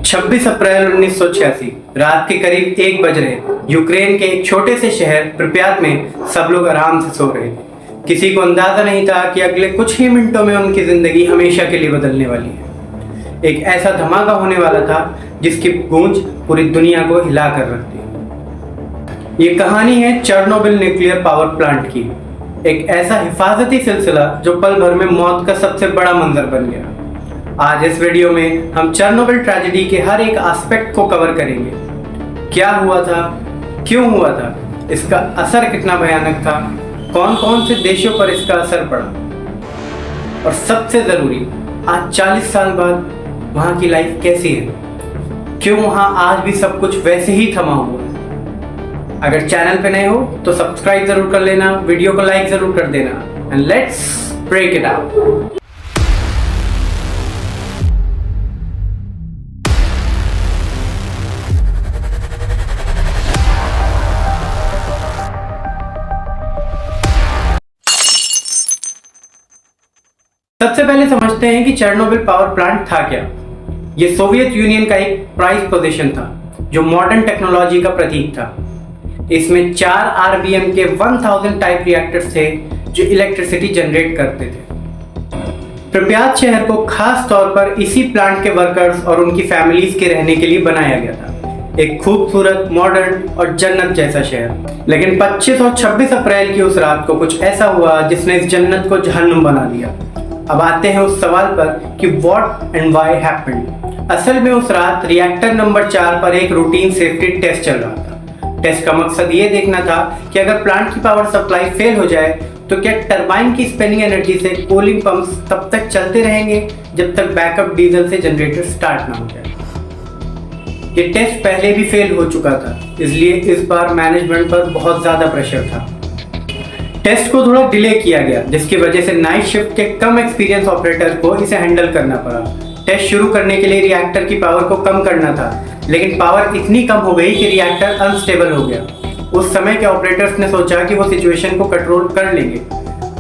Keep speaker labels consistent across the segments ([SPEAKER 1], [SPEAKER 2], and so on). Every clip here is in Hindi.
[SPEAKER 1] 26 अप्रैल 1986 रात के करीब 1 बज रहे। यूक्रेन के एक छोटे से शहर प्रिप्यात में सब लोग आराम से सो रहे थे। किसी को अंदाजा नहीं था कि अगले कुछ ही मिनटों में उनकी जिंदगी हमेशा के लिए बदलने वाली है। एक ऐसा धमाका होने वाला था जिसकी गूंज पूरी दुनिया को हिला कर रख दी। ये कहानी है चेर्नोबिल न्यूक्लियर पावर प्लांट की, एक ऐसा हिफाजती सिलसिला जो पल भर में मौत का सबसे बड़ा मंजर बन गया। आज इस वीडियो में हम चेर्नोबिल ट्रेजेडी के हर एक एस्पेक्ट को कवर करेंगे। क्या हुआ था, क्यों हुआ था, इसका असर कितना भयानक था, कौन कौन से देशों पर इसका असर पड़ा, और सबसे जरूरी आज 40 साल बाद वहां की लाइफ कैसी है, क्यों वहां आज भी सब कुछ वैसे ही थमा हुआ है। अगर चैनल पे नए हो तो सब्सक्राइब जरूर कर लेना, वीडियो को लाइक जरूर कर देना, and let's break it out. सबसे पहले समझते हैं कि चेर्नोबिल पावर प्लांट था क्या। यह सोवियत यूनियन का एक प्राइज पोजीशन था जो मॉडर्न टेक्नोलॉजी का प्रतीक था। इसमें 4 आरबीएम के 1000 टाइप रिएक्टर्स थे जो इलेक्ट्रिसिटी जनरेट करते थे। प्रिप्यात शहर को खास तौर पर इसी प्लांट के वर्कर्स और उनकी फैमिलीज के रहने के लिए बनाया गया था। एक खूबसूरत, मॉडर्न और जन्नत जैसा शहर। लेकिन 25 और 26 अप्रैल की उस रात को कुछ ऐसा हुआ जिसने इस जन्नत को जहन्नुम बना दिया। अब आते हैं उस सवाल पर कि व्हाट एंड व्हाई हैपेंड। असल में उस रात रिएक्टर नंबर 4 पर एक रूटीन सेफ्टी टेस्ट चल रहा था। टेस्ट का मकसद ये देखना था कि अगर प्लांट की पावर सप्लाई फेल हो जाए तो क्या टरबाइन की स्पिनिंग एनर्जी से कूलिंग पंप्स तब तक चलते रहेंगे जब तक बैकअप डीजल से जनरेटर स्टार्ट ना हो जाए। ये टेस्ट पहले भी फेल हो चुका था, इसलिए इस बार मैनेजमेंट पर बहुत ज्यादा प्रेशर था। टेस्ट को थोड़ा डिले किया गया जिसकी वजह से नाइट शिफ्ट के कम एक्सपीरियंस ऑपरेटर को इसे हैंडल करना पड़ा। टेस्ट शुरू करने के लिए रिएक्टर की पावर को कम करना था, लेकिन पावर इतनी कम हो गई कि रिएक्टर अनस्टेबल हो गया। उस समय के ऑपरेटर्स ने सोचा कि वो सिचुएशन को कंट्रोल कर लेंगे।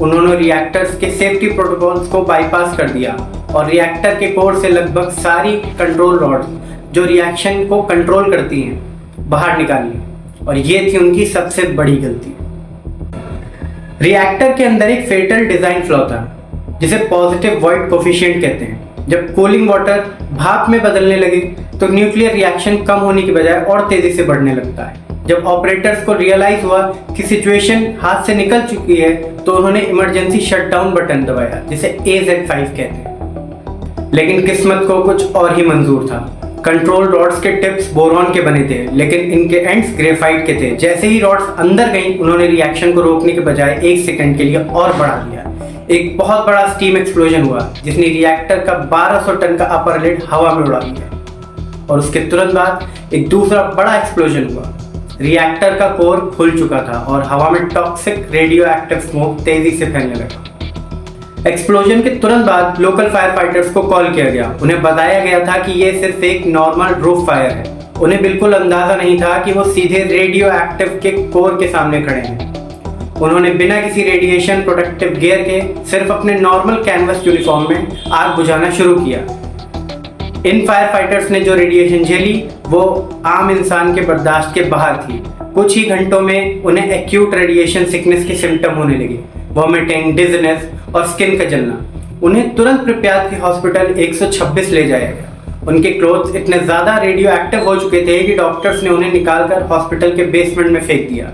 [SPEAKER 1] उन्होंने रिएक्टर्स के सेफ्टी प्रोटोकॉल्स को बाईपास कर दिया और रिएक्टर के कोर से लगभग सारी कंट्रोल रॉड्स जो रिएक्शन को कंट्रोल करती हैं बाहर निकाल ली, और ये थी उनकी सबसे बड़ी गलती। रिएक्टर के अंदर एक फेटल डिजाइन फ्लॉ था जिसे पॉजिटिव वॉइड कोफिशिएंट कहते हैं। जब कूलिंग वाटर भाप में बदलने लगे तो न्यूक्लियर रिएक्शन कम होने की बजाय और तेजी से बढ़ने लगता है। जब ऑपरेटर्स को रियलाइज हुआ कि सिचुएशन हाथ से निकल चुकी है तो उन्होंने इमरजेंसी शटडाउन बटन दबाया जिसे AZ5 कहते हैं। लेकिन किस्मत को कुछ और ही मंजूर था। कंट्रोल रॉड्स के टिप्स बोरॉन के बने थे, लेकिन इनके एंड्स ग्रेफाइट के थे। जैसे ही रॉड्स अंदर गईं, उन्होंने रिएक्शन को रोकने के बजाय 1 सेकंड के लिए और बढ़ा दिया। एक बहुत बड़ा स्टीम एक्सप्लोजन हुआ जिसने रिएक्टर का 1200 टन का अपर लिड हवा में उड़ा दिया, और उसके तुरंत बाद एक दूसरा बड़ा एक्सप्लोजन हुआ। रिएक्टर का कोर खुल चुका था और हवा में टॉक्सिक रेडियो एक्टिव स्मोक तेजी से फैलने लगा। एक्सप्लोजन के तुरंत बाद लोकल फायर फाइटर्स को कॉल किया गया। उन्हें बताया गया था कि यह सिर्फ एक नॉर्मल रूफ फायर है। उन्हें बिल्कुल अंदाजा नहीं था कि वो सीधे रेडियो एक्टिव के कोर के सामने खड़े हैं। उन्होंने बिना किसी रेडिएशन प्रोटेक्टिव गियर के सिर्फ अपने नॉर्मल कैनवस यूनिफॉर्म में आग बुझाना शुरू किया। इन फायर फाइटर्स ने जो रेडिएशन झेली वो आम इंसान के बर्दाश्त के बाहर थी। कुछ ही घंटों में उन्हें एक्यूट रेडिएशन सिकनेस के सिम्टम होने लगे, वॉमिटिंग, डिजीनेस और स्किन का जलना। उन्हें तुरंत प्रिप्यात के हॉस्पिटल 126 ले जाया गया। उनके क्लोथ्स इतने ज्यादा रेडियो एक्टिव हो चुके थे कि डॉक्टर्स ने उन्हें निकालकर हॉस्पिटल के बेसमेंट में फेंक दिया।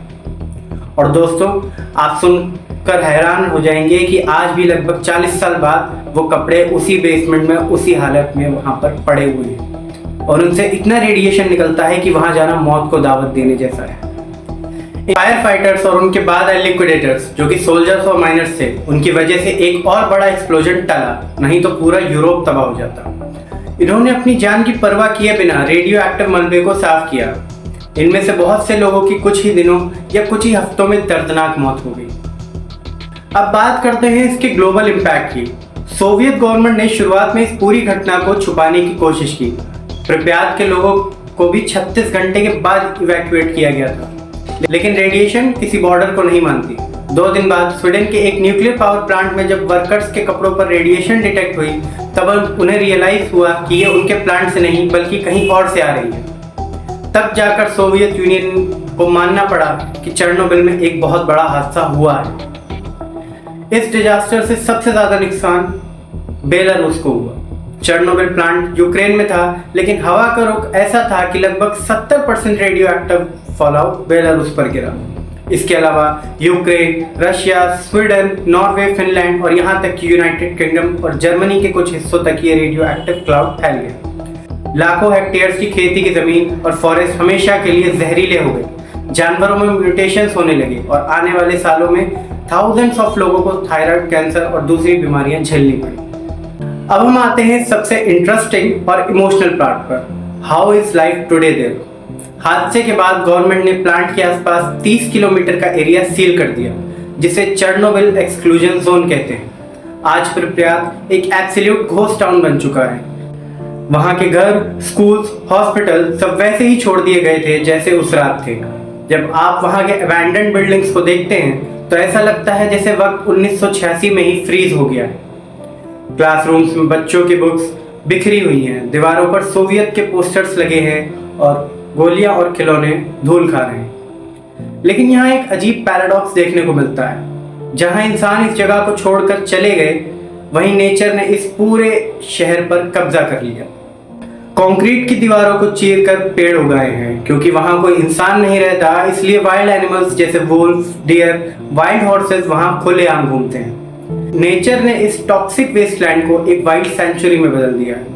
[SPEAKER 1] और दोस्तों, आप सुनकर हैरान हो जाएंगे कि आज भी लगभग 40 साल बाद वो कपड़े उसी बेसमेंट में उसी हालत में वहां पर पड़े हुए हैं, और उनसे इतना रेडिएशन निकलता है कि वहां जाना मौत को दावत देने जैसा है। फायर फाइटर्स और उनके बाद आए लिक्विडेटर्स जो कि सोल्जर्स और माइनर्स थे, उनकी वजह से एक और बड़ा एक्सप्लोजन टला, नहीं तो पूरा यूरोप तबाह हो जाता। इन्होंने अपनी जान की परवाह किए बिना रेडियो एक्टिव मलबे को साफ किया। इनमें से बहुत से लोगों की कुछ ही दिनों या कुछ ही हफ्तों में दर्दनाक मौत हो गई। अब बात करते हैं इसके ग्लोबल इम्पैक्ट की। सोवियत गवर्नमेंट ने शुरुआत में इस पूरी घटना को छुपाने की कोशिश की। प्रिप्यात के लोगों को भी 36 घंटे के बाद इवैक्यूएट किया गया था, लेकिन रेडिएशन किसी बॉर्डर को नहीं मानती। 2 दिन बाद स्वीडन के एक न्यूक्लियर पावर प्लांट में जब वर्कर्स के कपड़ों पर रेडिएशन डिटेक्ट हुई, तब उन्हें रियलाइज हुआ कि ये उनके प्लांट से नहीं बल्कि कहीं और से आ रही है। तब जाकर सोवियत यूनियन को मानना पड़ा कि चेर्नोबिल में एक बहुत बड़ा हादसा हुआ है। इस डिजास्टर से सबसे ज्यादा नुकसान बेलारूस को हुआ। चेर्नोबिल प्लांट यूक्रेन में था, लेकिन हवा का रुख ऐसा था कि लगभग 70% रेडियो एक्टिव फॉलआउट बेलारूस पर गिरा। इसके अलावा Ukraine, Russia, Sweden, Norway, Finland और यहाँ तक कि यूनाइटेड किंगडम और जर्मनी के कुछ हिस्सों तक ये रेडियो एक्टिव क्लाउड फैल गया। लाखों हेक्टेयर्स की खेती की जमीन और फॉरेस्ट हमेशा के लिए जहरीले हो गए। जानवरों में म्यूटेशंस होने लगे और आने वाले सालों में थाउजेंड्स ऑफ लोगों को थायराइड, कैंसर और दूसरी बीमारियां झेलनी पड़ी। अब हम आते हैं सबसे इंटरेस्टिंग और इमोशनल पार्ट पर, how is life today there. हादसे के बाद गवर्नमेंट ने प्लांट के आसपास 30 किलोमीटर का एरिया सील कर दिया, जिसे चेर्नोबिल एक्सक्लूजन जोन कहते हैं। आज प्रिप्यात एक एब्सोल्यूट घोस्ट टाउन बन चुका है। वहां के घर, स्कूल्स, हॉस्पिटल सब वैसे ही छोड़ दिए गए थे जैसे उस रात थे। जब आप वहां के अबैंडन्ड बिल्डिंग्स को देखते हैं तो ऐसा लगता है जैसे वक्त 1986 में ही फ्रीज हो गया है। क्लासरूम्स में बच्चों की बुक्स बिखरी हुई हैं, दीवारों पर सोवियत के पोस्टर्स लगे हैं और गोलियां और खिलौने धूल खा रहे हैं। लेकिन यहाँ एक अजीब पैराडॉक्स देखने को मिलता है। जहां इंसान इस जगह को छोड़कर चले गए, वहीं नेचर ने इस पूरे शहर पर कब्जा कर लिया। कंक्रीट की दीवारों को चीर कर पेड़ उगाए हैं, क्योंकि वहां कोई इंसान नहीं रहता, इसलिए वाइल्ड एनिमल्स जैसे वुल्फ, डियर, वाइल्ड हॉर्सेस वहां खुलेआम घूमते हैं। नेचर ने इस टॉक्सिक वेस्टलैंड को एक वाइल्ड सेंचुरी में बदल दिया है।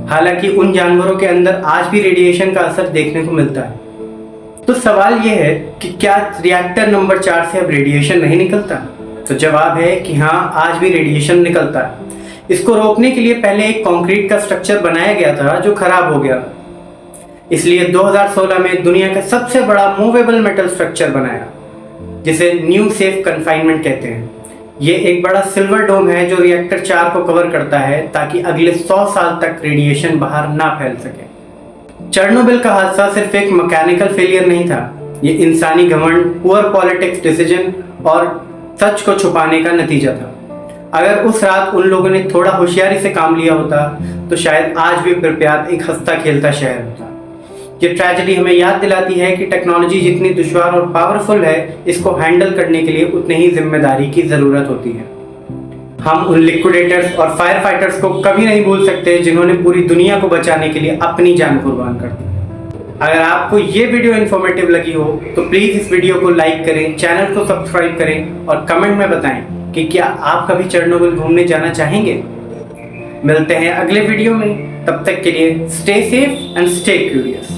[SPEAKER 1] हालांकि उन जानवरों के अंदर आज भी रेडिएशन का असर देखने को मिलता है। तो सवाल यह है कि क्या रिएक्टर नंबर 4 से अब रेडिएशन नहीं निकलता? तो जवाब है कि हाँ, आज भी रेडिएशन निकलता है। इसको रोकने के लिए पहले एक कंक्रीट का स्ट्रक्चर बनाया गया था जो खराब हो गया, इसलिए 2016 में दुनिया का सबसे बड़ा मूवेबल मेटल स्ट्रक्चर बनाया, जिसे न्यू सेफ कन्फाइनमेंट कहते हैं। ये एक बड़ा सिल्वर डोम है जो रिएक्टर 4 को कवर करता है, ताकि अगले 100 साल तक रेडिएशन बाहर ना फैल सके। चेर्नोबिल का हादसा सिर्फ एक मैकेनिकल फेलियर नहीं था, ये इंसानी घमंड, पुअर पॉलिटिक्स डिसीजन और सच को छुपाने का नतीजा था। अगर उस रात उन लोगों ने थोड़ा होशियारी से काम लिया होता तो शायद आज भी प्रिप्यात एक हंसता खेलता शहर होता। ये ट्रेजेडी हमें याद दिलाती है कि टेक्नोलॉजी जितनी दुश्वार और पावरफुल है, इसको हैंडल करने के लिए उतनी ही जिम्मेदारी की जरूरत होती है। हम उन लिक्विडेटर्स और फायर फाइटर्स को कभी नहीं भूल सकते जिन्होंने पूरी दुनिया को बचाने के लिए अपनी जान कुर्बान कर दी। अगर आपको ये वीडियो इन्फॉर्मेटिव लगी हो तो प्लीज इस वीडियो को लाइक करें, चैनल को सब्सक्राइब करें और कमेंट में बताएं कि क्या आप कभी चेर्नोबिल घूमने जाना चाहेंगे। मिलते हैं अगले वीडियो में, तब तक के लिए stay safe and stay curious.